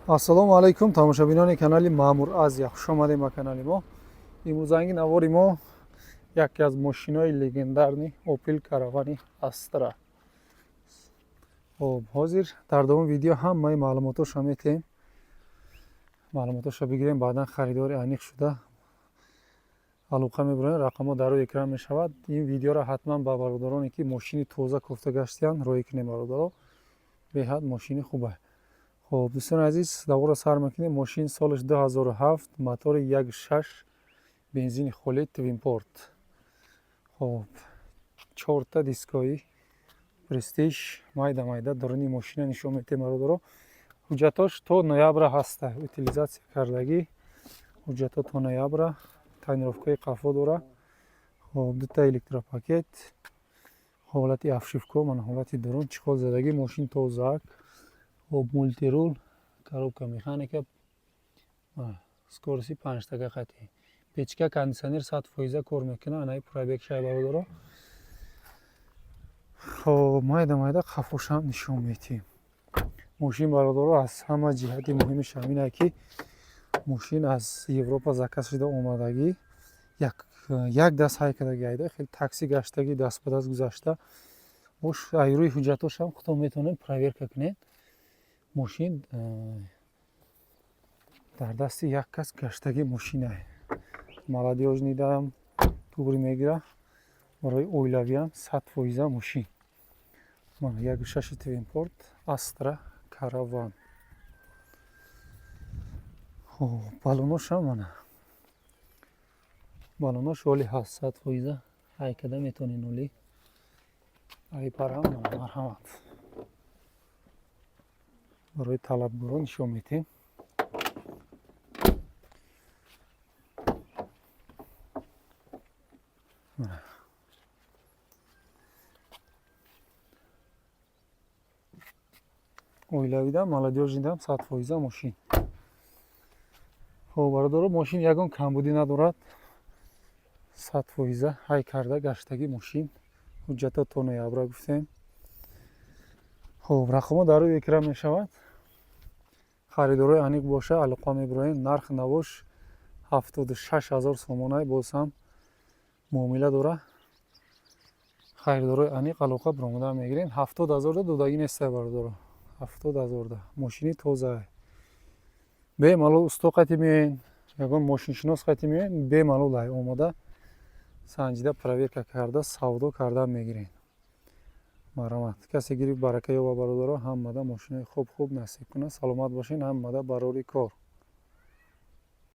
Ассалому алайкум тамошобинони канали Маъмур Азия. Хуш омадед ба канали мо. Имрӯзанги навори мо яке аз мошинои легендарни Opel Caravani Astra. Хоб ҳозир дар давоми видео ҳамаи маълумотошро метем. Маълумотошро бигирем, баъдан харидори аниқ шуда алоқа мебурем, рақамҳо дар рӯи экран мешавад. Ин видеоро ҳатман ба бародароне ки мошини тоза кофта гаштиянд роӣ кунем. Бародаро, беҳад мошини хуб аст. خب دوستان عزیز دوباره سر میکنیم. ماشین سالش 2007، موتور 1.6 بنزین خالص توین پورت. خب 4 تا دیسکای پرستیژ майда даруни ماشین نشون میده مرا. حجتاش تا نوامبر هست. утилизация کردگی حجتا تا نوامبر. تنظیف‌های قفا داره. خب دو تا الکتروپاکت، حالت افشیفکو، من حالت درون چخال زدگی ماشین تازه. خب مولتیرول، коробка механика، скорости 5 така қати. Печка кондиционер 100% кор мекуна, анаи пробег шай бародаро. خب майда қафош ҳам нишон медиҳем. мошин бародаро аз ҳама ҷиҳати муҳимиш ҳамин ки мошин аз Европа заказ шуда омадагӣ, як даст ҳай кардагӣ айда, хеле такси гаштагӣ, даст ба даст гузашта. мош айрӯи ҳуҷҷатош ҳам худтон метавонед проверка кунед. мошин дар дасти як кас гаштаги мошина аст. молодёжнидам тугри мегира, барои оилавиам 100% мошин. мана 1.6 твин порт Astra Caravan. хоб балонош ҳам мана. балонош оли ҳаст 100%. ҳай када метавонед оли. айпар ҳам мана марҳамат. барои талабгорон нишон медиҳем. оилавидам, молодёжнидам 100% мошин. хоб бародаро, мошин ягон камбудӣ надорад. 100% ҳай карда гаштаги мошин. ҳуҷҷата то ноябр гуфтем. хоб рақамҳо дар рӯи экран мешавад. харидорои аниқ боша алоқа мебурем. нарх навош 76 000 сомона. боз ҳам муомила дора. харидорои аниқ алоқа биромада мегирем. 70 000 да додагӣ неста бародаро. 70 000 да. мошини тоза. бемалол усто қати меоен, ягон мошиншинос қати меоен, бемалол ай омада санҷида проверка карда савдо карда мегирем. марҳамат. касе гири барака ёба бародаро, ҳаммада мошинои хуб насиб кунад. саломат бошед. ҳаммада барори кор.